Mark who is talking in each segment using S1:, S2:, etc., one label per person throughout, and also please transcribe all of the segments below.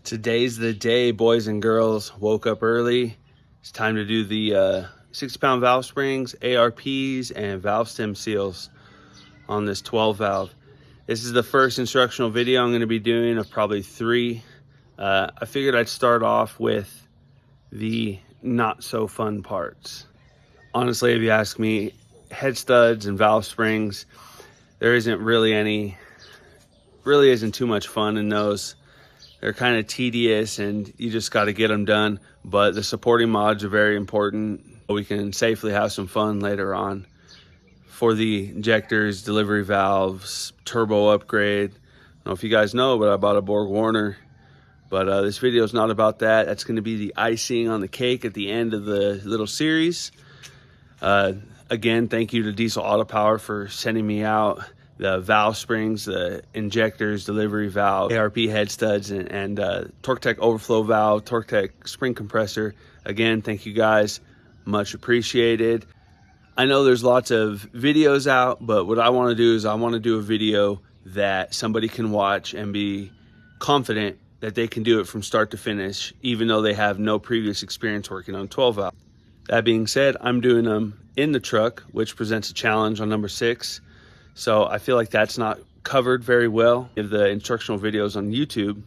S1: Today's the day, boys and girls. Woke up early. It's time to do the 60-pound valve springs, ARPs, and valve stem seals on this 12 valve. This is the first instructional video I'm going to be doing of probably 3. I figured I'd start off with the not so fun parts. Honestly, if you ask me, head studs and valve springs, there isn't really isn't too much fun in those. They're kind of tedious and you just got to get them done, but the supporting mods are very important. We can safely have some fun later on. For the injectors, delivery valves, turbo upgrade, I don't know if you guys know, but I bought a Borg Warner. But this video is not about that. That's going to be the icing on the cake at the end of the little series. Again, thank you to Diesel Auto Power for sending me out the valve springs, the injectors, delivery valve, ARP head studs, and TorqueTech overflow valve, TorqueTech spring compressor. Again, thank you guys, much appreciated. I know there's lots of videos out, but what I want to do is I want to do a video that somebody can watch and be confident that they can do it from start to finish, even though they have no previous experience working on 12 valve. That being said, I'm doing them in the truck, which presents a challenge on number 6. So I feel like that's not covered very well in the instructional videos on YouTube.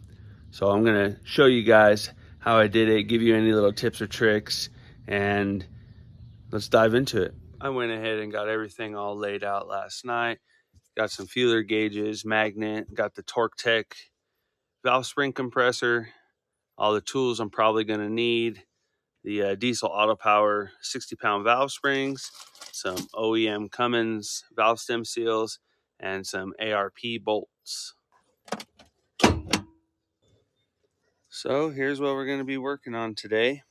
S1: So I'm gonna show you guys how I did it, give you any little tips or tricks, and let's dive into it. I went ahead and got everything all laid out last night. Got some feeler gauges, magnet, got the TorqueTech valve spring compressor, all the tools I'm probably gonna need, the Diesel Auto Power 60-pound valve springs, some OEM Cummins valve stem seals, and some ARP bolts. So here's what we're going to be working on today.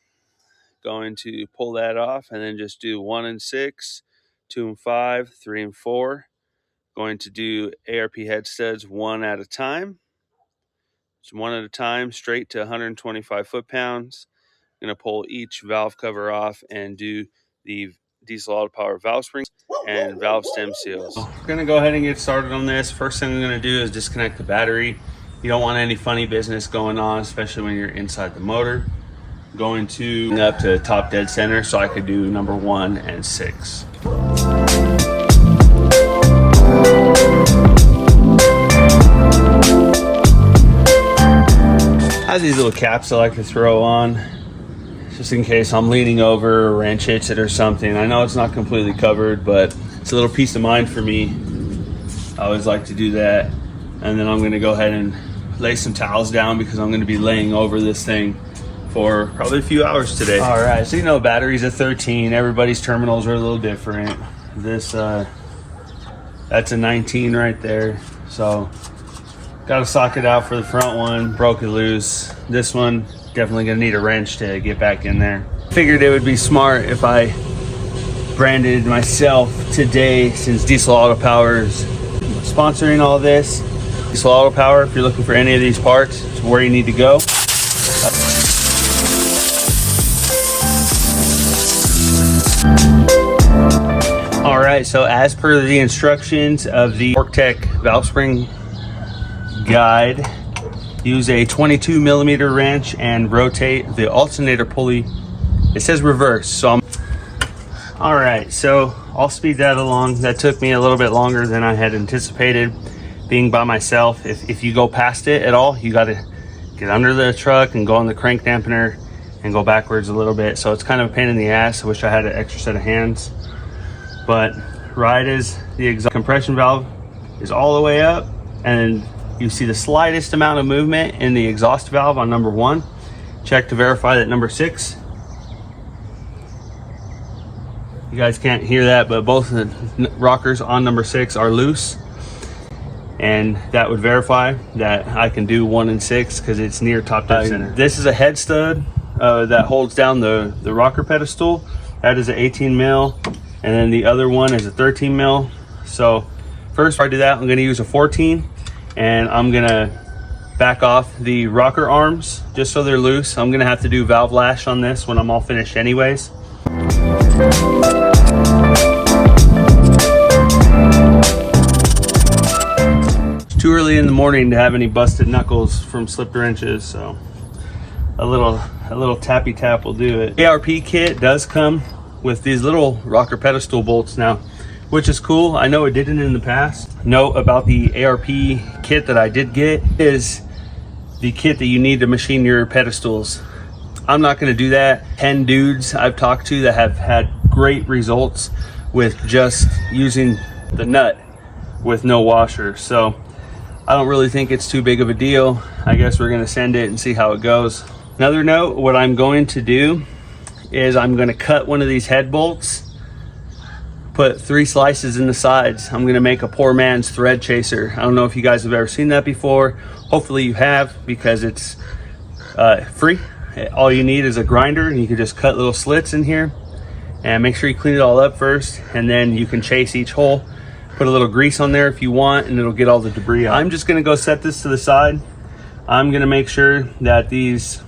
S1: Going to pull that off and then just do 1 and 6, 2 and 5, 3 and 4. Going to do ARP head studs one at a time. Just one at a time, straight to 125 foot-pounds. I'm going to pull each valve cover off and do the Diesel Auto Power valve springs and valve stem seals. We're going to go ahead and get started on this. First thing I'm going to do is disconnect the battery. You don't want any funny business going on, especially when you're inside the motor. I'm going to up to top dead center so I could do number 1 and 6. I have these little caps I like to throw on, just in case I'm leaning over, a wrench hits it or something. I know it's not completely covered, but it's a little peace of mind for me. I always like to do that. And then I'm gonna go ahead and lay some towels down because I'm gonna be laying over this thing for probably a few hours today. All right, so you know batteries at 13, everybody's terminals are a little different. This, that's a 19 right there. So got a socket out for the front one, broke it loose. This one, definitely gonna need a wrench to get back in there. Figured it would be smart if I branded myself today, since Diesel Auto Power is sponsoring all this. Diesel Auto Power, if you're looking for any of these parts, it's where you need to go. All right, so as per the instructions of the TorqueTech valve spring guide, use a 22 millimeter wrench and rotate the alternator pulley. It says reverse, so all right, so I'll speed that along. That took me a little bit longer than I had anticipated, being by myself. If you go past it at all, you got to get under the truck and go on the crank dampener and go backwards a little bit. So it's kind of a pain in the ass. I wish I had an extra set of hands. But right as the exhaust compression valve is all the way up, and you see the slightest amount of movement in the exhaust valve on number 1. Check to verify that number 6. You guys can't hear that, but both the rockers on number 6 are loose. And that would verify that I can do 1 and 6 because it's near top dead center. This is a head stud that holds down the rocker pedestal. That is an 18 mil. And then the other one is a 13 mil. So first, before I do that, I'm gonna use a 14. And I'm gonna back off the rocker arms just so they're loose. I'm gonna have to do valve lash on this when I'm all finished anyways. It's too early in the morning to have any busted knuckles from slipped wrenches, so a little tappy tap will do it. ARP kit does come with these little rocker pedestal bolts now, which is cool. I know it didn't in the past. Note about the ARP kit that I did get is the kit that you need to machine your pedestals. I'm not going to do that. 10 dudes I've talked to that have had great results with just using the nut with no washer. So I don't really think it's too big of a deal. I guess we're going to send it and see how it goes. Another note, what I'm going to do is I'm going to cut one of these head bolts, put 3 slices in the sides. I'm going to make a poor man's thread chaser. I don't know if you guys have ever seen that before. Hopefully you have, because it's free. All you need is a grinder, and you can just cut little slits in here, and make sure you clean it all up first, and then you can chase each hole. Put a little grease on there if you want, and it'll get all the debris out. I'm just going to go set this to the side. I'm going to make sure that these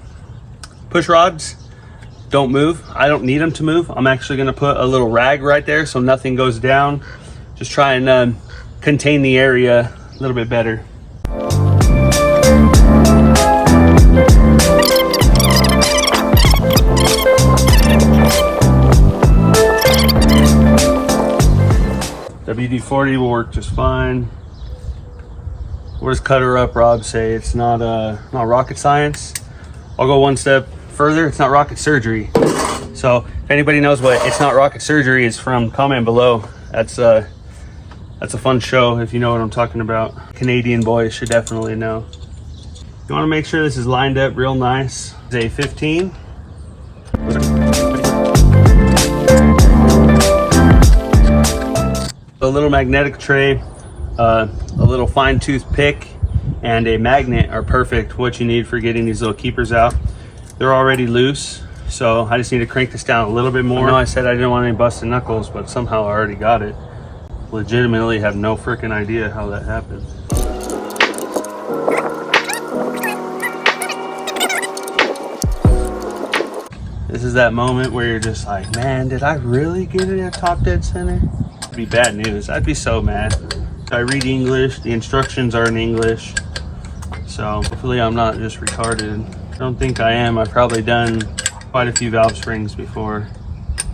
S1: push rods don't move. I don't need them to move. I'm actually going to put a little rag right there so nothing goes down. Just try and contain the area a little bit better. WD-40 will work just fine. What does Cutter Up Rob say? It's not rocket science. I'll go one step further. It's not rocket surgery. So if anybody knows what It's Not Rocket Surgery is from, comment below. That's a fun show if you know what I'm talking about. Canadian boys should definitely know. You want to make sure this is lined up real nice. It's a 15. A little magnetic tray, a little fine tooth pick, and a magnet are perfect. What you need for getting these little keepers out. They're already loose, so I just need to crank this down a little bit more. I know I said I didn't want any busted knuckles, but somehow I already got it. Legitimately have no freaking idea how that happened. This is that moment where you're just like, man, did I really get it at top dead center? It'd be bad news. I'd be so mad. I read English, the instructions are in English, so hopefully I'm not just retarded. I don't think I am. I've probably done quite a few valve springs before.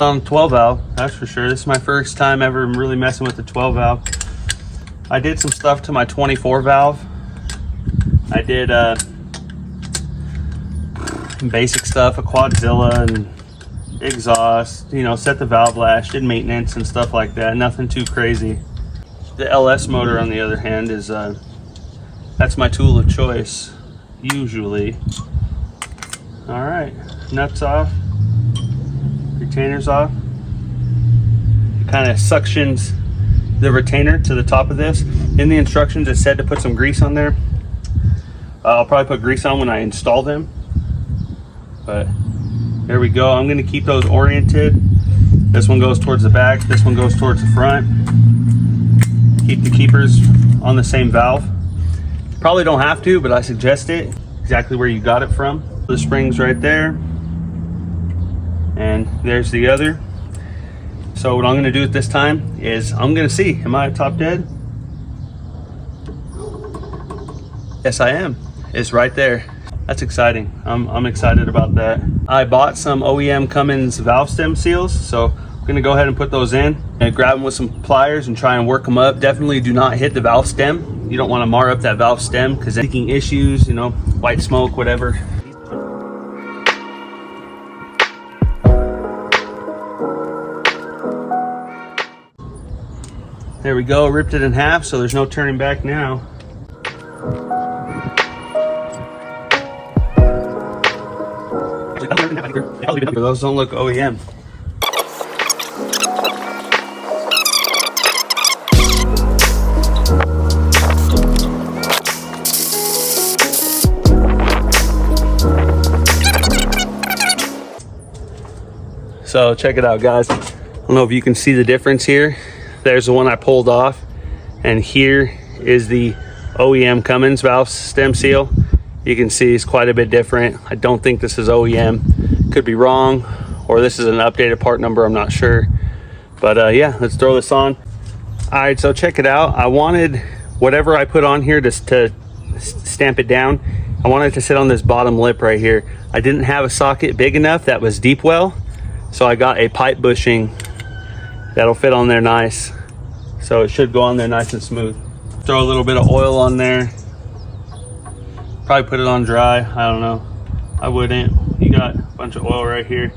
S1: On 12 valve, that's for sure. This is my first time ever really messing with the 12 valve. I did some stuff to my 24 valve. I did basic stuff, a quadzilla and exhaust, you know, set the valve lash, did maintenance and stuff like that. Nothing too crazy. The LS motor, on the other hand, is that's my tool of choice usually. All right, nuts off, retainers off. It kind of suctions the retainer to the top of this. In the instructions it said to put some grease on there. I'll probably put grease on when I install them, but there we go. I'm going to keep those oriented. This one goes towards the back, this one goes towards the front. Keep the keepers on the same valve. Probably don't have to, but I suggest it. Exactly where you got it from. The spring's right there, and there's the other. So what I'm going to do at this time is I'm going to see, am I top dead? Yes, I am. It's right there. That's exciting. I'm excited about that. I bought some OEM Cummins valve stem seals, so I'm gonna go ahead and put those in and grab them with some pliers and try and work them up. Definitely do not hit the valve stem. You don't want to mar up that valve stem because leaking issues, you know, white smoke, whatever. There we go, ripped it in half, so there's no turning back now. Those don't look OEM. So check it out, guys. I don't know if you can see the difference here. There's the one I pulled off, and here is the OEM Cummins valve stem seal. You can see it's quite a bit different. I don't think this is OEM. Could be wrong, or this is an updated part number, I'm not sure. But yeah, let's throw this on. All right, so check it out. I wanted whatever I put on here to stamp it down. I want it to sit on this bottom lip right here. I didn't have a socket big enough that was deep well, so I got a pipe bushing that'll fit on there nice. So it should go on there nice and smooth. Throw a little bit of oil on there. Probably put it on dry, I don't know. I wouldn't. You got a bunch of oil right here.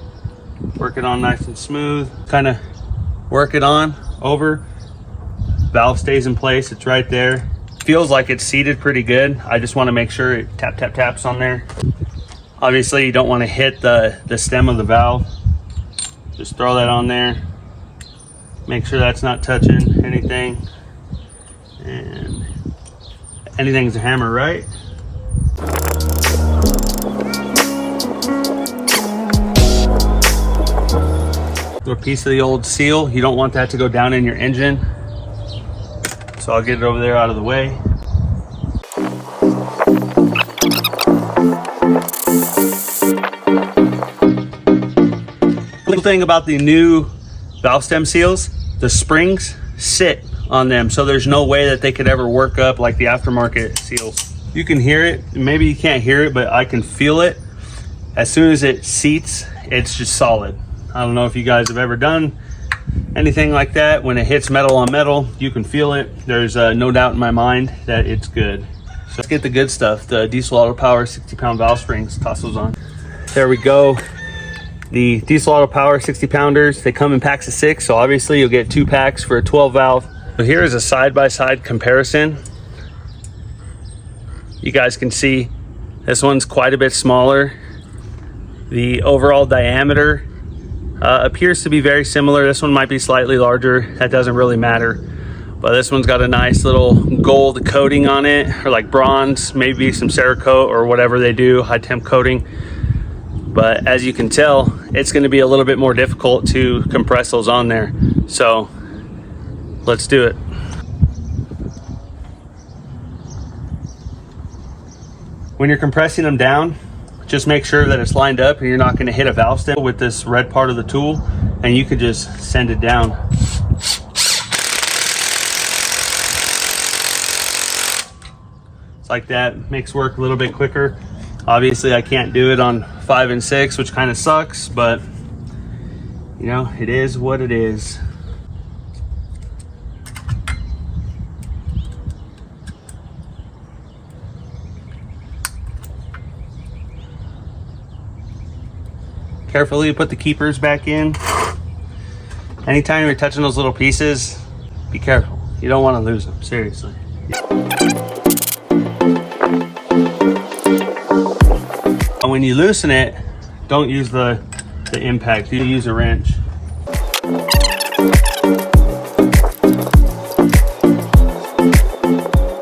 S1: Work it on nice and smooth. Kind of work it on over. Valve stays in place, it's right there. Feels like it's seated pretty good. I just want to make sure it taps on there. Obviously you don't want to hit the stem of the valve. Just throw that on there. Make sure that's not touching anything. And anything's a hammer, right? A piece of the old seal. You don't want that to go down in your engine. So I'll get it over there out of the way. Cool thing about the new valve stem seals, the springs sit on them, so there's no way that they could ever work up like the aftermarket seals. You can hear it, maybe you can't hear it, but I can feel it. As soon as it seats, it's just solid. I don't know if you guys have ever done anything like that. When it hits metal on metal, you can feel it. There's no doubt in my mind that it's good. So let's get the good stuff. The Diesel Auto Power 60-pound valve springs. Toss those on. There we go. The Diesel Auto Power 60-pounders, they come in packs of 6, so obviously you'll get 2 packs for a 12 valve. So here is a side-by-side comparison. You guys can see this one's quite a bit smaller. The overall diameter appears to be very similar. This one might be slightly larger. That doesn't really matter. But this one's got a nice little gold coating on it, or like bronze, maybe some Cerakote or whatever they do, high temp coating. But as you can tell, it's going to be a little bit more difficult to compress those on there. So let's do it. When you're compressing them down, just make sure that it's lined up and you're not going to hit a valve stem with this red part of the tool, and you could just send it down. It's like that. Makes work a little bit quicker. Obviously I can't do it on 5 and 6, which kind of sucks, but you know, it is what it is. Carefully put the keepers back in. Anytime you're touching those little pieces, be careful. You don't want to lose them, seriously. And when you loosen it, don't use the impact, you use a wrench.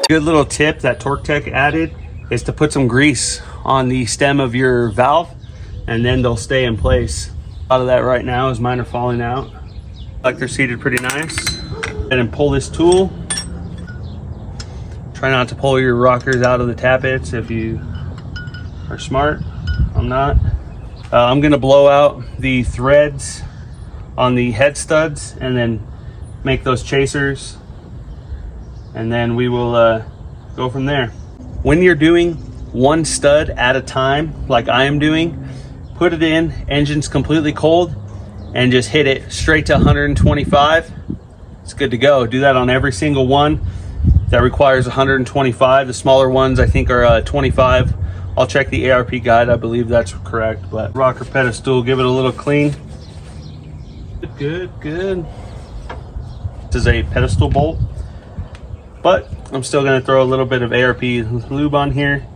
S1: Good little tip that Torque Tech added is to put some grease on the stem of your valve, and then they'll stay in place. A lot of that right now is mine are falling out. Like they're seated pretty nice. And then pull this tool. Try not to pull your rockers out of the tappets if you are smart. I'm not. I'm gonna blow out the threads on the head studs and then make those chasers. And then we will go from there. When you're doing one stud at a time, like I am doing, put it in, engine's completely cold, and just hit it straight to 125. It's good to go. Do that on every single one that requires 125. The smaller ones I think are 25. I'll check the ARP guide, I believe that's correct. But rocker pedestal, give it a little clean. Good. This is a pedestal bolt, but I'm still gonna throw a little bit of ARP lube on here.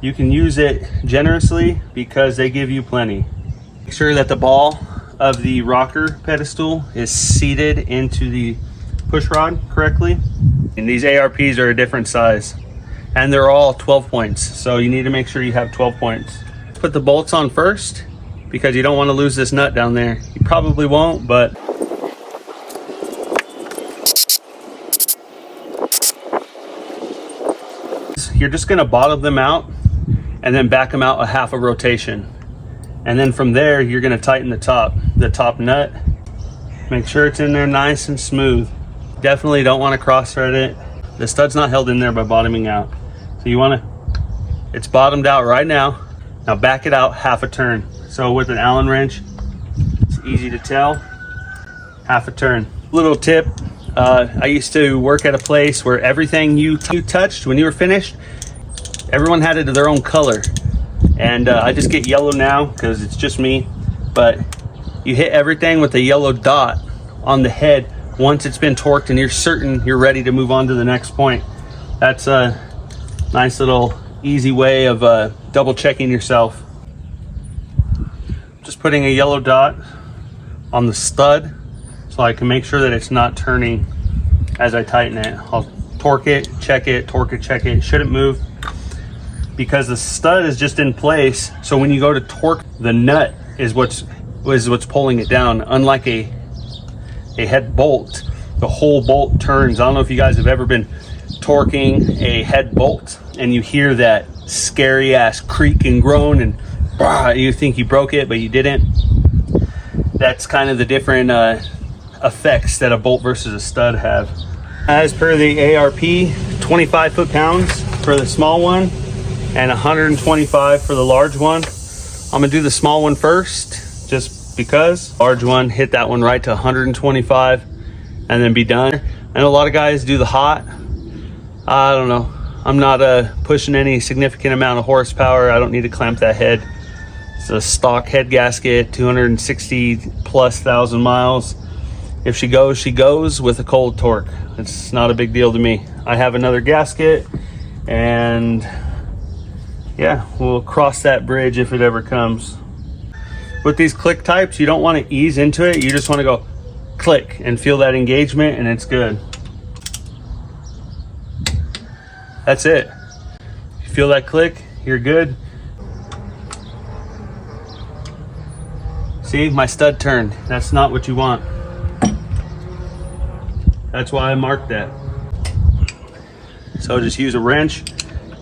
S1: You can use it generously because they give you plenty. Make sure that the ball of the rocker pedestal is seated into the push rod correctly. And these ARPs are a different size, and they're all 12 points. So you need to make sure you have 12 points. Put the bolts on first because you don't want to lose this nut down there. You probably won't, but you're just gonna bottom them out and then back them out a half a rotation. And then from there, you're gonna tighten the top nut. Make sure it's in there nice and smooth. Definitely don't wanna cross thread it. The stud's not held in there by bottoming out. So you wanna It's bottomed out right now. Now back it out half a turn. So with an Allen wrench, it's easy to tell. Half a turn. Little tip, I used to work at a place where everything you touched when you were finished, everyone had it to their own color. And I just get yellow now because it's just me. But you hit everything with a yellow dot on the head once it's been torqued and you're certain you're ready to move on to the next point. That's a nice little easy way of double checking yourself. Just putting a yellow dot on the stud so I can make sure that it's not turning as I tighten it. I'll torque it, check it, torque it, check it. Shouldn't move because the stud is just in place. So when you go to torque, the nut is what's pulling it down. Unlike a head bolt, the whole bolt turns. I don't know if you guys have ever been torquing a head bolt and you hear that scary ass creak and groan and you think you broke it, but you didn't. That's kind of the different effects that a bolt versus a stud have. As per the ARP, 25 foot-pounds for the small one and 125 for the large one. I'm gonna do the small one first, just because. Large one, hit that one right to 125 and then be done. I know a lot of guys do the hot. I don't know. I'm not pushing any significant amount of horsepower. I don't need to clamp that head. It's a stock head gasket, 260,000+ miles. If she goes with a cold torque. It's not a big deal to me. I have another gasket and yeah, we'll cross that bridge if it ever comes. With these click types, you don't want to ease into it. You just want to go click and feel that engagement and it's good. That's it. If you feel that click, you're good. See, my stud turned. That's not what you want. That's why I marked that. So just use a wrench,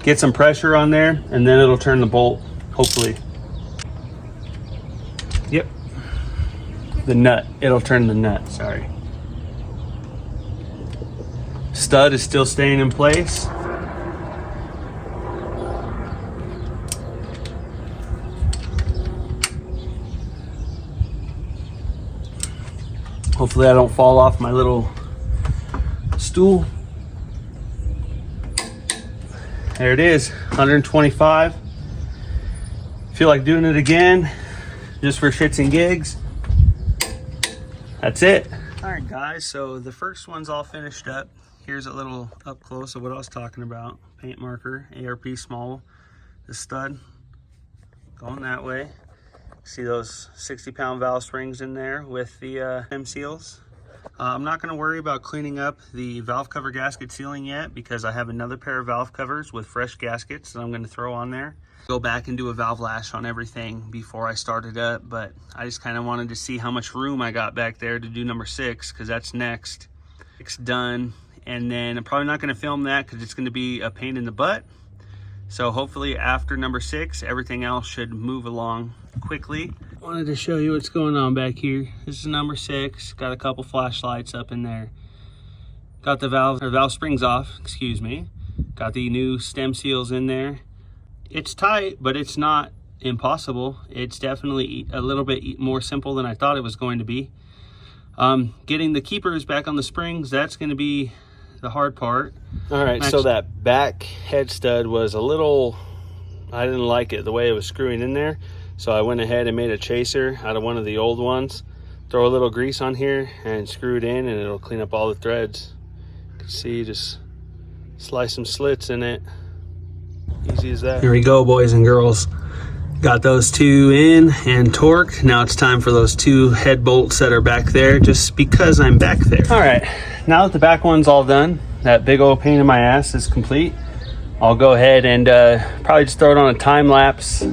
S1: get some pressure on there, and then it'll turn the bolt, hopefully. Yep. The nut, it'll turn the nut, sorry. Stud is still staying in place. Hopefully I don't fall off my little stool. There it is, 125. Feel like doing it again, just for shits and gigs. That's it. All right, guys, so the first one's all finished up. Here's a little up close of what I was talking about. Paint marker, ARP small, the stud going that way. See those 60-pound valve springs in there with the M seals. I'm not going to worry about cleaning up the valve cover gasket sealing yet because I have another pair of valve covers with fresh gaskets that I'm going to throw on there. Go back and do a valve lash on everything before I start it up, but I just kind of wanted to see how much room I got back there to do number 6 because that's next. It's done, and then I'm probably not going to film that because it's going to be a pain in the butt. So hopefully after number 6, everything else should move along quickly. Wanted to show you what's going on back here. This is number 6. Got a couple flashlights up in there. Got the valve springs off, excuse me. Got the new stem seals in there. It's tight, but it's not impossible. It's definitely a little bit more simple than I thought it was going to be. Getting the keepers back on the springs, that's going to be the hard part. All right, so that back head stud was a little, I didn't like it the way it was screwing in there. So I went ahead and made a chaser out of one of the old ones. Throw a little grease on here and screw it in and it'll clean up all the threads. You can see, just slice some slits in it. Easy as that. Here we go, boys and girls. Got those 2 in and torqued. Now it's time for those 2 head bolts that are back there just because I'm back there. All right, now that the back one's all done, that big old pain in my ass is complete. I'll go ahead and probably just throw it on a time lapse.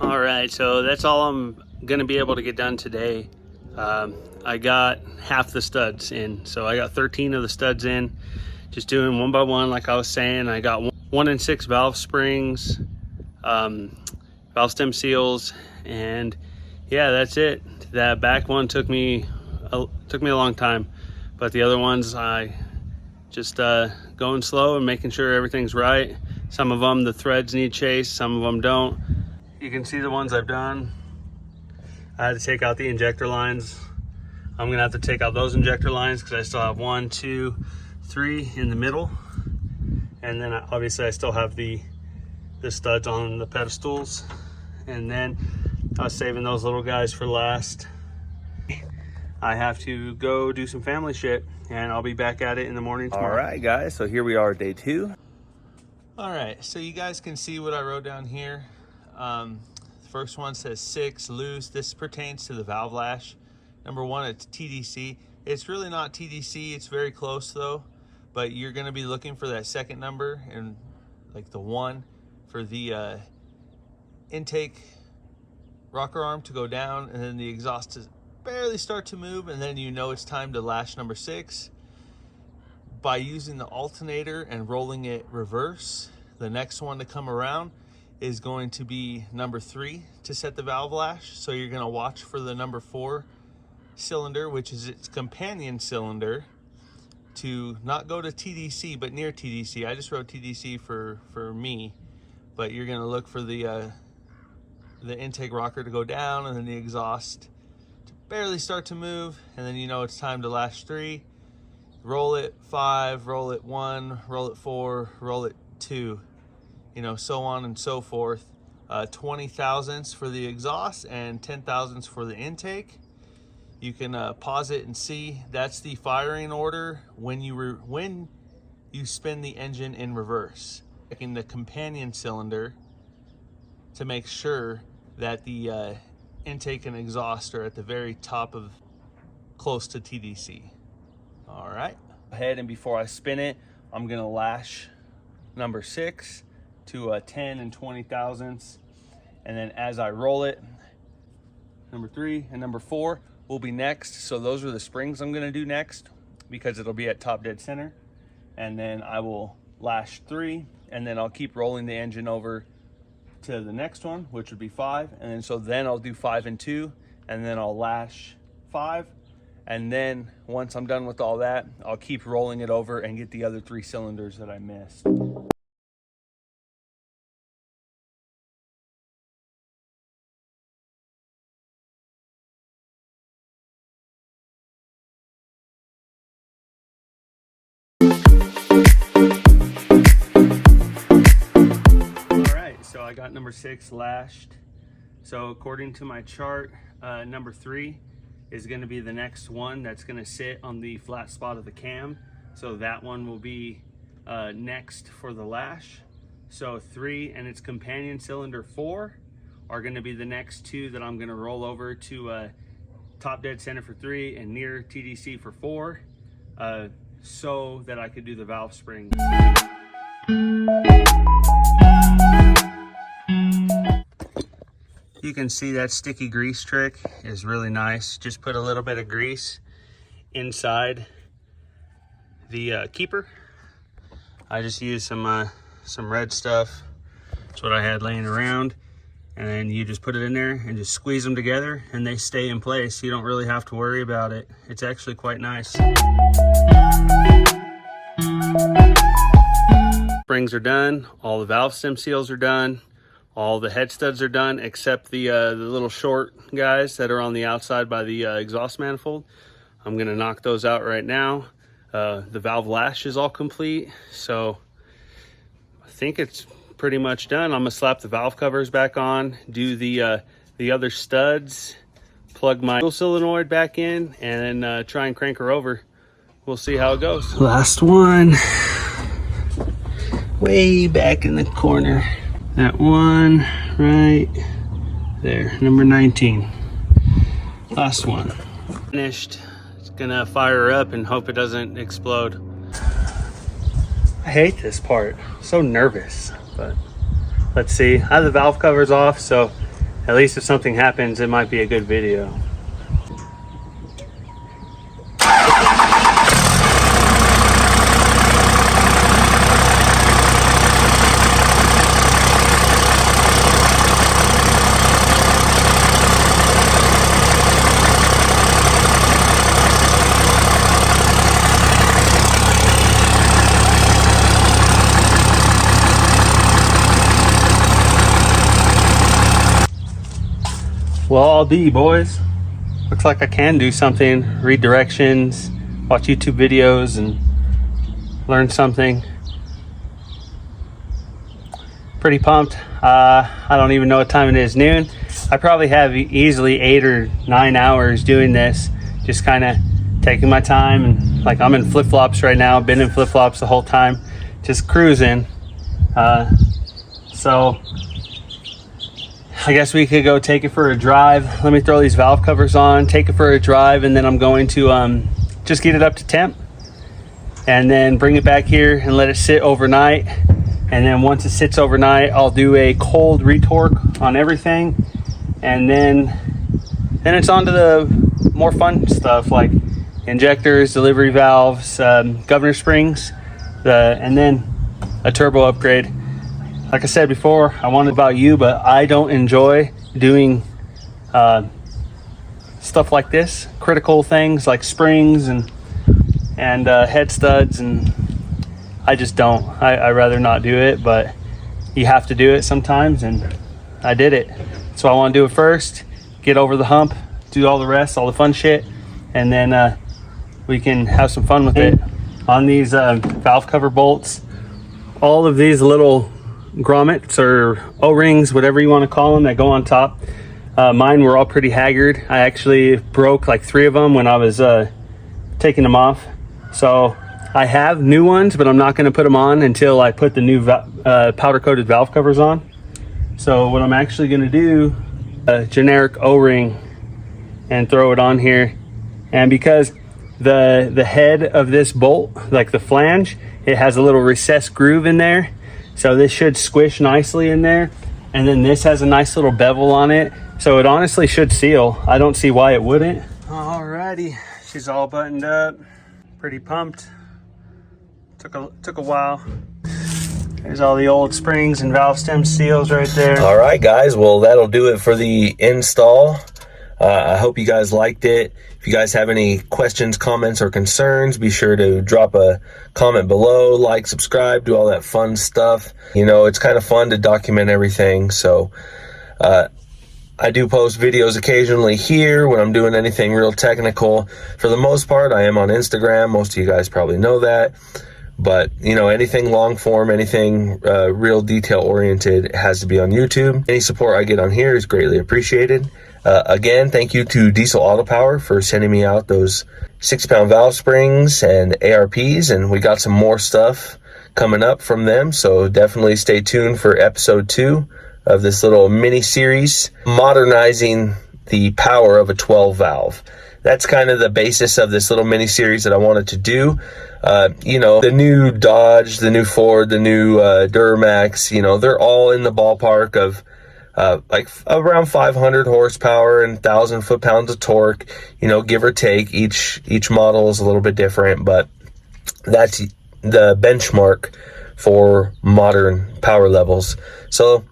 S1: All right, so that's all I'm gonna be able to get done today. I got half the studs in, so I got 13 of the studs in, just doing one by one like I was saying. I got 1 and 6 valve springs, valve stem seals, and yeah, that's it. That back one took me a long time, but the other ones I just going slow and making sure everything's right. Some of them, the threads need chased, some of them don't. You can see the ones I've done. I had to take out the injector lines. I'm gonna have to take out those injector lines because I still have 1, 2, 3 in the middle. And then obviously I still have the studs on the pedestals. And then I was saving those little guys for last. I have to go do some family shit and I'll be back at it in the morning tomorrow. All right, guys, so here we are, day 2. All right, so you guys can see what I wrote down here. The first one says 6 loose. This pertains to the valve lash. Number 1, it's TDC. It's really not TDC, it's very close though, but you're gonna be looking for that second number and like the 1 for the intake rocker arm to go down, and then the exhaust to barely start to move, and then you know it's time to lash number 6. By using the alternator and rolling it reverse, the next one to come around is going to be number 3 to set the valve lash. So you're gonna watch for the number 4 cylinder, which is its companion cylinder, to not go to TDC but near TDC. I just wrote TDC for me, but you're gonna look for the intake rocker to go down and then the exhaust to barely start to move, and then you know it's time to lash 3. Roll it 5, roll it 1, roll it 4, roll it 2, you know, so on and so forth. 20 thousandths for the exhaust and 10 thousandths for the intake. You can pause it and see that's the firing order when you spin the engine in reverse. Checking the companion cylinder to make sure that the intake and exhaust are at the very top of close to TDC. All right, ahead, and before I spin it, I'm gonna lash number 6 to 10 and 20 thousandths, and then as I roll it, number 3 and number 4 will be next. So those are the springs I'm gonna do next because it'll be at top dead center, and then I will lash 3, and then I'll keep rolling the engine over to the next one, which would be 5, and then I'll do 5 and 2, and then I'll lash 5, and then once I'm done with all that, I'll keep rolling it over and get the other 3 cylinders that I missed. So I got number 6 lashed. So according to my chart, number 3 is going to be the next one that's going to sit on the flat spot of the cam. So that one will be next for the lash. So 3 and its companion cylinder 4 are going to be the next 2 that I'm going to roll over to top dead center for 3 and near TDC for 4, so that I could do the valve springs. You can see that sticky grease trick is really nice. Just put a little bit of grease inside the keeper. I just used some red stuff. That's what I had laying around. And then you just put it in there and just squeeze them together and they stay in place. You don't really have to worry about it. It's actually quite nice. Springs are done. All the valve stem seals are done. All the head studs are done except the little short guys that are on the outside by the exhaust manifold. I'm gonna knock those out right now. The valve lash is all complete, so I think it's pretty much done. I'm gonna slap the valve covers back on, do the other studs, plug my solenoid back in, and then try and crank her over. We'll see how it goes. Last one, way back in the corner. That one right there, number 19. Last one. Finished. It's gonna fire her up and hope it doesn't explode. I hate this part. I'm so nervous, but let's see. I have the valve covers off, so at least if something happens, it might be a good video. Well, all D, boys. Looks like I can do something, read directions, watch YouTube videos, and learn something. Pretty pumped. I don't even know what time it is, noon. I probably have easily 8 or 9 hours doing this, just kind of taking my time. And like, I'm in flip-flops right now, been in flip-flops the whole time, just cruising. So I guess we could go take it for a drive. Let me throw these valve covers on, take it for a drive, and then I'm going to just get it up to temp and then bring it back here and let it sit overnight. And then once it sits overnight, I'll do a cold retorque on everything, and then it's on to the more fun stuff like injectors, delivery valves, governor springs, and then a turbo upgrade. Like I said before, I wanted about you, but I don't enjoy doing stuff like this, critical things like springs and head studs, and I just don't. I rather not do it, but you have to do it sometimes, and I did it. So I want to do it first, get over the hump, do all the rest, all the fun shit, and then we can have some fun with it. On these valve cover bolts, all of these little grommets or O-rings, whatever you want to call them, that go on top, mine were all pretty haggard. I actually broke like 3 of them when I was taking them off. So I have new ones, but I'm not going to put them on until I put the new powder coated valve covers on. So what I'm actually going to do, a generic O-ring and throw it on here. And because the head of this bolt, like the flange, it has a little recessed groove in there. So this should squish nicely in there. And then this has a nice little bevel on it. So it honestly should seal. I don't see why it wouldn't. Alrighty, she's all buttoned up. Pretty pumped. Took a while. There's all the old springs and valve stem seals right there.
S2: All right, guys. Well, that'll do it for the install. I hope you guys liked it. If you guys have any questions, comments, or concerns, be sure to drop a comment below, like, subscribe, do all that fun stuff. You know, it's kind of fun to document everything. So I do post videos occasionally here when I'm doing anything real technical. For the most part, I am on Instagram. Most of you guys probably know that. But, you know, anything long form, anything real detail oriented has to be on YouTube. Any support I get on here is greatly appreciated. Again, thank you to Diesel Auto Power for sending me out those 60-pound valve springs and ARPs. And we got some more stuff coming up from them. So definitely stay tuned for episode 2 of this little mini series, modernizing the power of a 12 valve. That's kind of the basis of this little mini series that I wanted to do. You know, the new Dodge, the new Ford, the new Duramax, you know, they're all in the ballpark of like around 500 horsepower and 1,000 foot-pounds of torque, you know, give or take. Each model is a little bit different, but that's the benchmark for modern power levels. So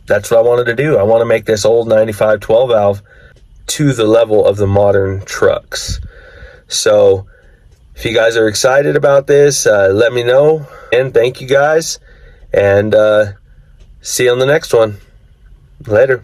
S2: that's what I wanted to do. I want to make this old 95 12 valve to the level of the modern trucks. So if you guys are excited about this, let me know. And thank you guys. And see you on the next one. Later.